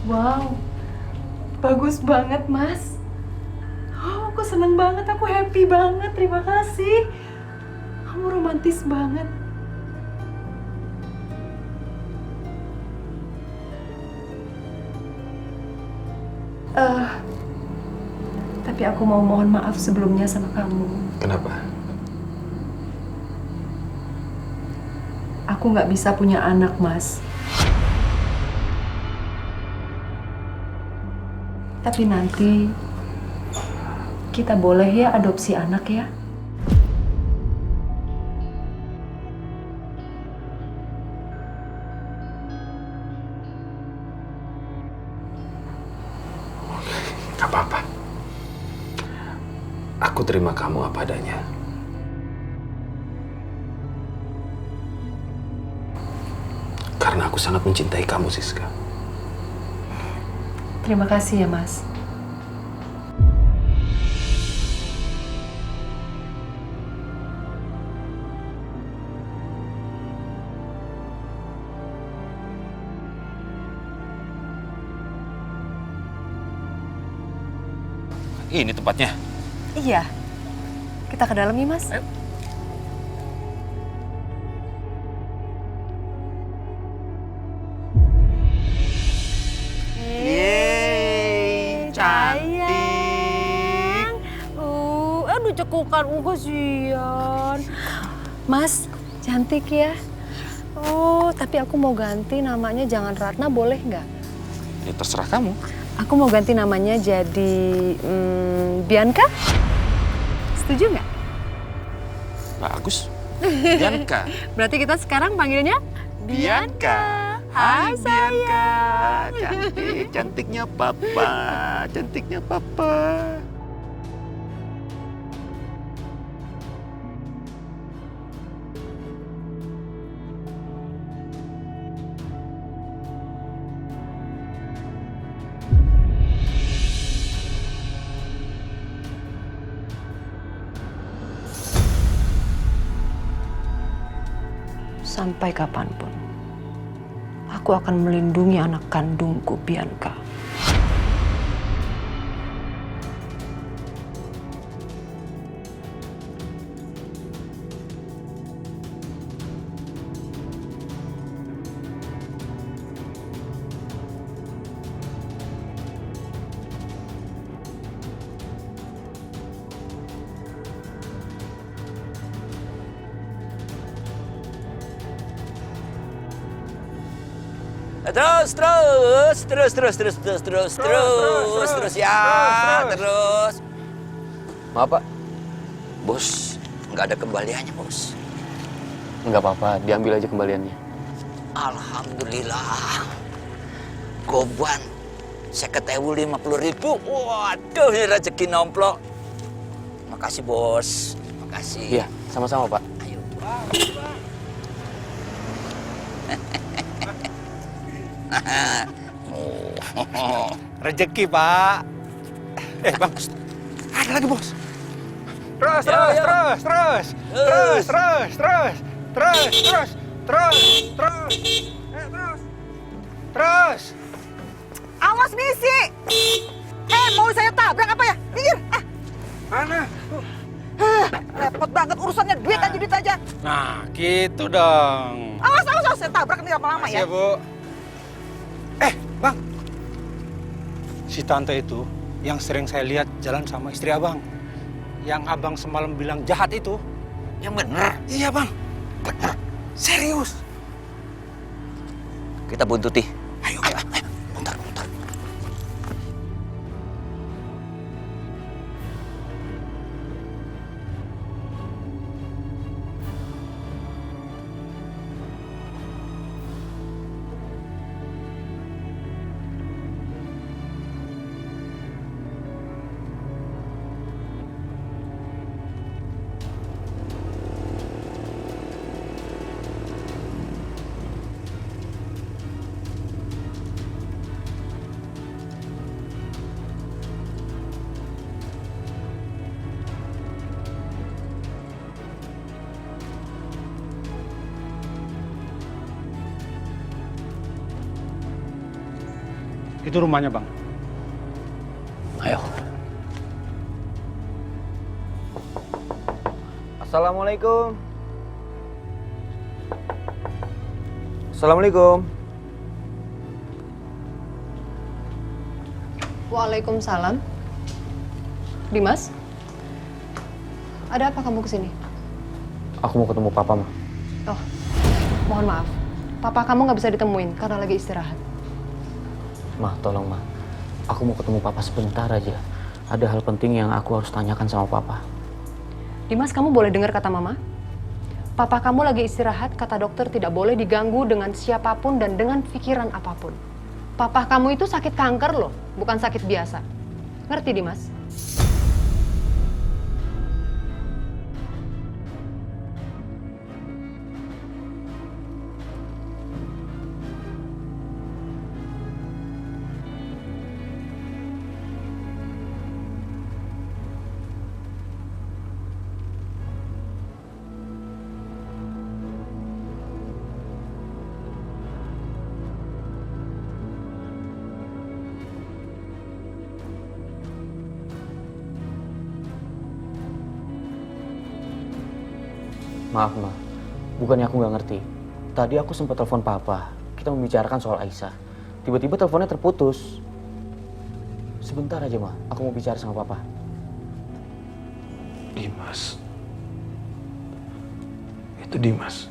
Wow, bagus banget, Mas. Oh, aku seneng banget, aku happy banget. Terima kasih. Kamu romantis banget. Eh, tapi aku mau mohon maaf sebelumnya sama kamu. Kenapa? Aku nggak bisa punya anak, Mas. Tapi nanti kita boleh ya adopsi anak ya? Gak apa-apa. Aku terima kamu apa adanya. Karena aku sangat mencintai kamu, Siska. Terima kasih ya, Mas. Ini tempatnya. Iya. Kita ke dalam ya, Mas. Ayo. Yeay, cantik. Aduh cekukan kasihan. Mas, cantik ya. Oh, tapi aku mau ganti namanya jangan Ratna, boleh nggak? Ya terserah kamu. Aku mau ganti namanya jadi Bianca. Setuju nggak? Bagus. Bianca. Berarti kita sekarang panggilnya Bianca. Hai, Bianca. Cantik, cantiknya papa. Cantiknya papa. Sampai kapanpun, aku akan melindungi anak kandungku, Bianca. Terus ya, terus. Maaf Pak, Bos, nggak ada kembaliannya, Bos. nggak apa-apa, diambil aja kembaliannya. Alhamdulillah. Goban, saya ketemu 50.000. Waduh, ini rezeki nomplok. Makasih, Bos. Makasih. Iya, sama-sama Pak. Ayo. Rezeki, Pak. Bang. Ada lagi, Bos. Terus, Ya, terus, ya. terus, terus. Terus, terus, terus. Terus, terus. Terus, terus. Terus. Terus. Awas misi! Mau saya tabrak apa ya? Minggir! Mana? Repot banget urusannya, duit aja. Nah, gitu dong. Awas, saya tabrak nih lama-lama Makasih ya. ya, Bu. Bang. Si tante itu yang sering saya lihat jalan sama istri abang. Yang abang semalam bilang jahat itu. Yang bener. Iya, Bang. Bener. Serius. Kita buntuti. Ayo. Bentar, bentar. Itu rumahnya, Bang. Ayo. Assalamualaikum. Assalamualaikum. Waalaikumsalam. Dimas? Ada apa kamu kesini? Aku mau ketemu papa, Ma. Oh, mohon maaf. Papa kamu nggak bisa ditemuin karena lagi istirahat. Ma, tolong, Ma. Aku mau ketemu papa sebentar aja. Ada hal penting yang aku harus tanyakan sama papa. Dimas, kamu boleh dengar kata mama? Papa kamu lagi istirahat, kata dokter tidak boleh diganggu dengan siapapun dan dengan pikiran apapun. Papa kamu itu sakit kanker loh, bukan sakit biasa. Ngerti, Dimas? Maaf, Ma. Bukannya aku nggak ngerti. Tadi aku sempat telepon papa. Kita membicarakan soal Aisyah. Tiba-tiba teleponnya terputus. Sebentar aja, Ma. Aku mau bicara sama papa. Dimas. Itu Dimas.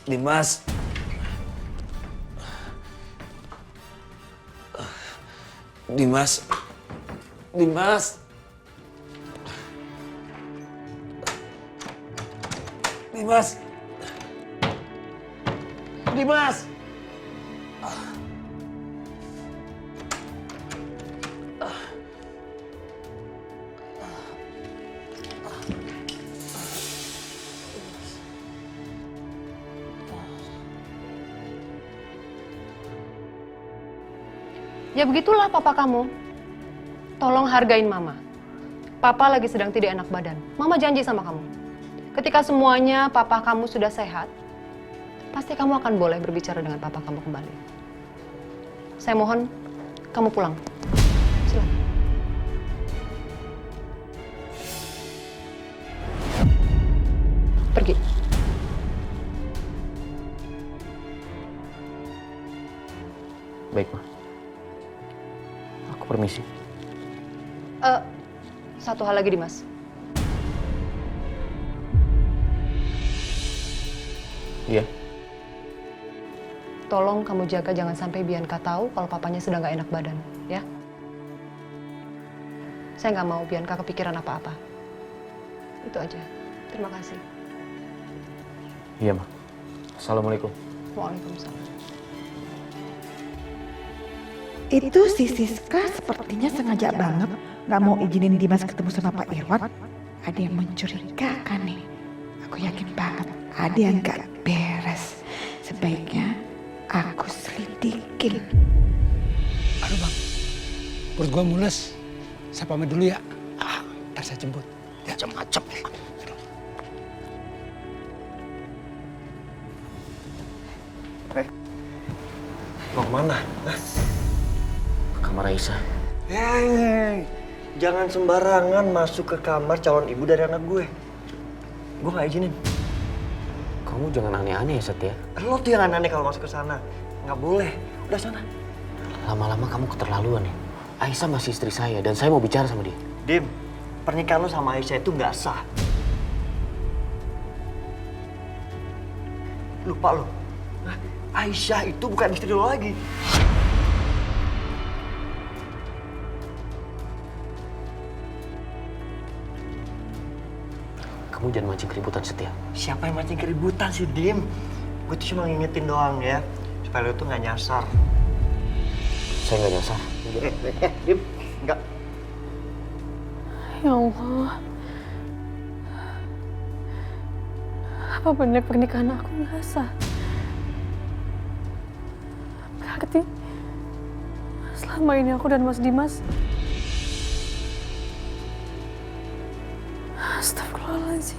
Dimas. Dimas. Dimas. Dimas. Dimas. Ya begitulah papa kamu. Tolong hargain mama. Papa lagi sedang tidak enak badan. Mama janji sama kamu. Ketika semuanya papa kamu sudah sehat, pasti kamu akan boleh berbicara dengan papa kamu kembali. Saya mohon kamu pulang. Silakan. Pergi. Baik, Ma. Aku permisi. Satu hal lagi, Dimas. Iya. Tolong kamu jaga jangan sampai Bianca tahu kalau papanya sedang gak enak badan, ya? Saya nggak mau Bianca kepikiran apa-apa. Itu aja. Terima kasih. Iya, Ma. Assalamualaikum. Waalaikumsalam. Itu si Siska sepertinya sengaja banget nggak mau izinin Dimas ketemu sama Pak Irwan. Ada yang mencurigakan nih. Aku yakin banget ada yang nggak beres. Sebaiknya aku selidikin. Aduh, Bang. Perut gua mules. Saya pamit dulu ya. Ntar saya jemput. Ya, macem-macem. Mau kemana? Kamar Aisyah. Hei, jangan sembarangan masuk ke kamar calon ibu dari anak gue. Gue gak izinin. Kamu jangan aneh-aneh ya, Setia. Lo tuh yang aneh kalau masuk ke sana. Nggak boleh. Udah sana. Lama-lama kamu keterlaluan ya. Aisyah masih istri saya dan saya mau bicara sama dia. Dim, pernikahan lo sama Aisyah itu nggak sah. Lupa lo. Aisyah itu bukan istri lo lagi. Kamu jangan mancing keributan, Setia. Siapa yang mancing keributan sih, Dim? Gue tuh cuma ngingetin doang ya. Supaya lo tuh nggak nyasar. Saya nggak nyasar. Dim, enggak. Ya Allah. Apa benar pernikahan aku nggak sah? Berarti selama ini aku dan Mas Dimas. Astagfirullahaladzim.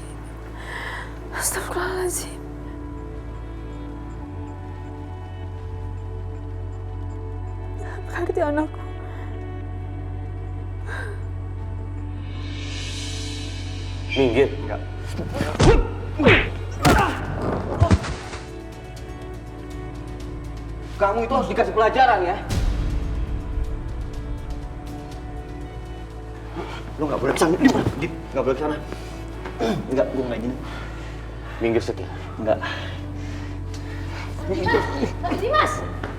Astagfirullahaladzim. Berarti anakku. Minggir. Enggak. Kamu itu harus dikasih pelajaran ya. Lu nggak boleh kesana. Dim, nggak boleh kesana. Enggak, gue nggak izin. Minggir Setia. Enggak. Mas Dimas!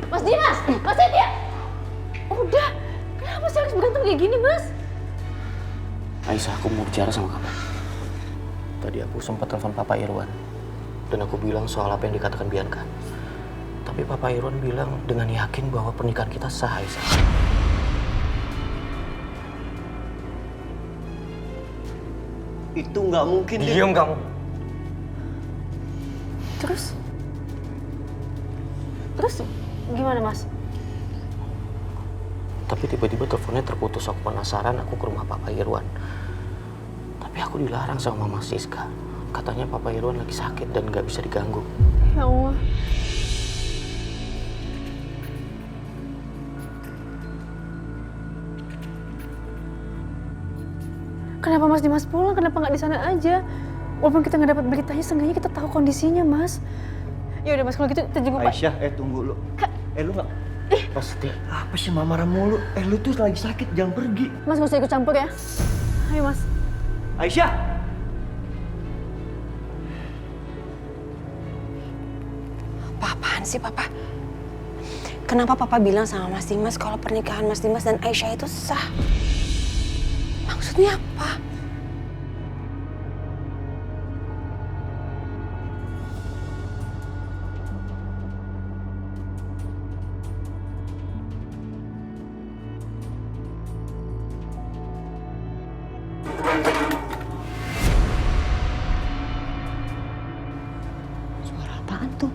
Mas Dimas! Mas Setia! Udah, kenapa sih harus berantem kayak gini, Mas? Aisyah, aku mau bicara sama kamu. Tadi aku sempat telepon Papa Irwan. Dan aku bilang soal apa yang dikatakan Bianca. Tapi Papa Irwan bilang dengan yakin bahwa pernikahan kita sah, Aisyah. Itu nggak mungkin. Diam kamu. Terus gimana, Mas? Tapi tiba-tiba teleponnya terputus. Aku penasaran, aku ke rumah Papa Irwan. Tapi aku dilarang sama Mama Siska. Katanya Papa Irwan lagi sakit dan nggak bisa diganggu. Ya Allah. Kenapa Mas Dimas pulang? Kenapa nggak di sana aja? Walaupun kita nggak dapat beritanya, seenggaknya kita tahu kondisinya, Mas. Ya udah, Mas, kalau gitu kita jenguk Pak. Aisyah, tunggu lu. Lu nggak? Pasti. Apa sih mama marah mulu? Lu tuh lagi sakit, jangan pergi. Mas nggak usah ikut campur ya. Ayo, Mas. Aisyah! Apaan sih, Papa? Kenapa Papa bilang sama Mas Dimas kalau pernikahan Mas Dimas dan Aisyah itu sah? Maksudnya apa? Suara apaan tuh?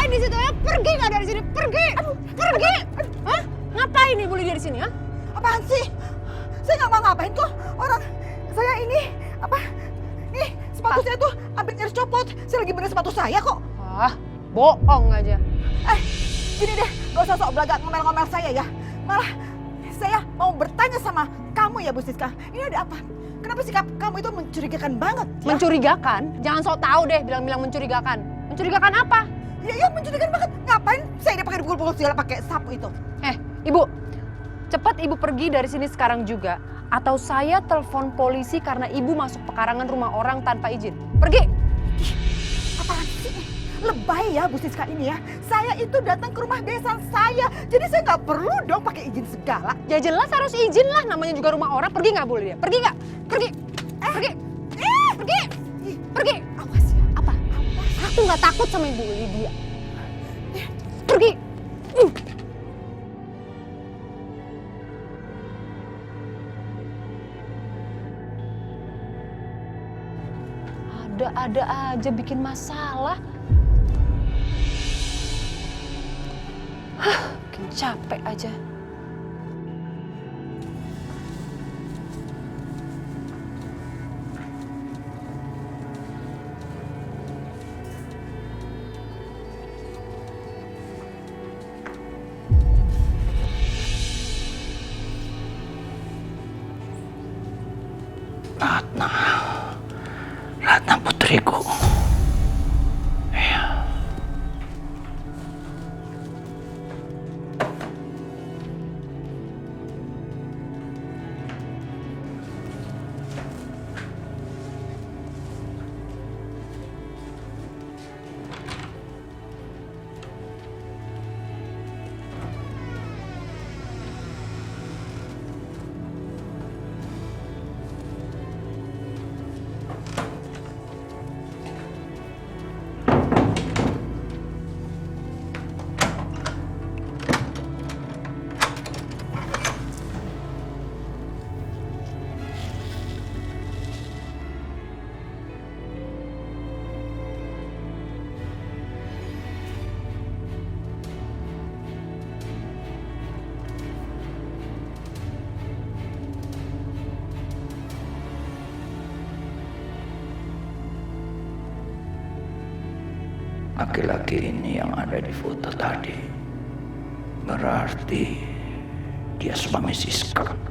Di situ ya, pergi nggak dari sini, pergi, pergi. Hah? Ngapain Ibu Lydia di sini, ya? Apaan sih? Saya nggak mau ngapain kok. Orang saya ini apa? Nih sepatu saya tuh hampir nyaris copot. Saya lagi bener sepatu saya kok. Ah, bohong aja. Gini deh, gak usah sok belagak ngomel-ngomel saya ya. Malah saya mau bertanya sama kamu ya Bu Siska. Ini ada apa? Kenapa sikap kamu itu mencurigakan banget? Ya? Mencurigakan? Jangan sok tahu deh bilang-bilang mencurigakan. Mencurigakan apa? Ya mencurigakan banget. Ngapain saya dia pakai dipukul-pukul segala pakai sapu itu? Ibu, cepat Ibu pergi dari sini sekarang juga. Atau saya telepon polisi karena Ibu masuk pekarangan rumah orang tanpa izin. Pergi! Apaan sih? Lebay ya Bu Siska ini ya. Saya itu datang ke rumah besan saya. Jadi saya nggak perlu dong pakai izin segala. Ya jelas harus izin lah, namanya juga rumah orang. Pergi nggak boleh dia? Pergi nggak? Pergi! Pergi! Pergi! Pergi! Awas ya. Apa? Aku nggak takut sama Ibu Lydia. Pergi! Ada-ada aja bikin masalah. Bikin capek aja. Ratna putriku. Iya. Laki-laki ini yang ada di foto tadi berarti dia suami Siska.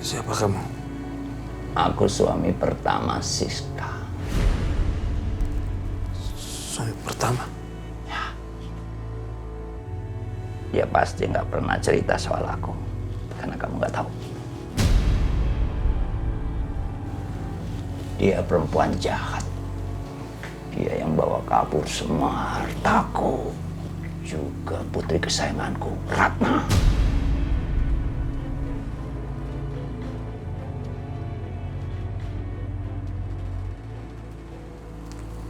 Siapa kamu? Aku suami pertama Siska. Suami pertama? Dia pasti nggak pernah cerita soal aku karena kamu nggak tahu. Dia perempuan jahat. Dia yang bawa kabur semua hartaku, juga putri kesayanganku, Ratna.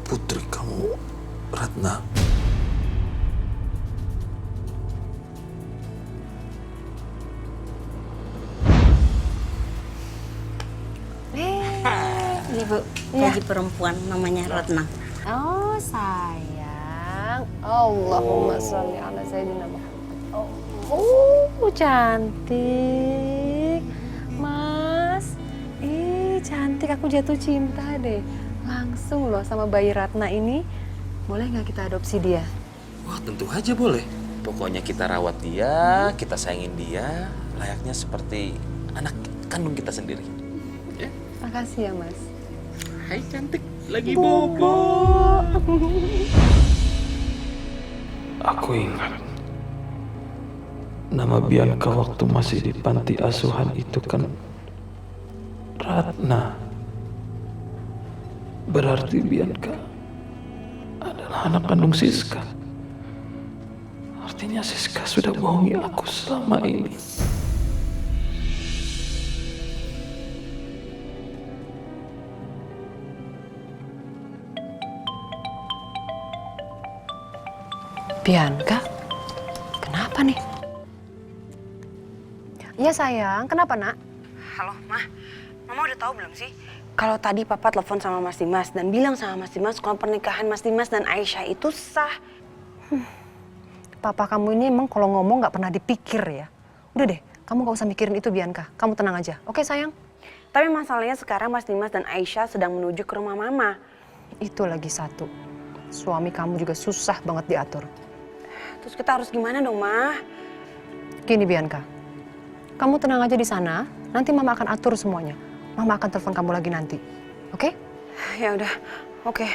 Putri kamu, Ratna. Ini Bu, gaji perempuan namanya Ratna. Oh sayang, Allahumma sholli ala sayyidina Muhammad. Oh cantik, Mas. Cantik, aku jatuh cinta deh. Langsung loh sama bayi Ratna ini. Boleh nggak kita adopsi dia? Wah, tentu aja boleh. Pokoknya kita rawat dia, kita sayangin dia, layaknya seperti anak kandung kita sendiri. Ya? Makasih ya, Mas. Hai cantik, lagi bobo. Aku ingat nama Bianca waktu masih di panti asuhan itu kan Ratna. Berarti Bianca adalah anak kandung Siska. Artinya Siska sudah bohongi aku selama ini. Bianca, kenapa nih? Iya sayang, kenapa nak? Halo, Ma. Mama udah tahu belum sih? Kalau tadi Papa telepon sama Mas Dimas dan bilang sama Mas Dimas kalau pernikahan Mas Dimas dan Aisyah itu sah. Papa kamu ini emang kalau ngomong nggak pernah dipikir ya. Udah deh, kamu nggak usah mikirin itu Bianca. Kamu tenang aja, oke sayang? Tapi masalahnya sekarang Mas Dimas dan Aisyah sedang menuju ke rumah Mama. Itu lagi satu. Suami kamu juga susah banget diatur. Terus kita harus gimana dong, Ma? Gini Bianca, kamu tenang aja di sana. Nanti Mama akan atur semuanya. Mama akan telepon kamu lagi nanti, oke? Ya udah, oke.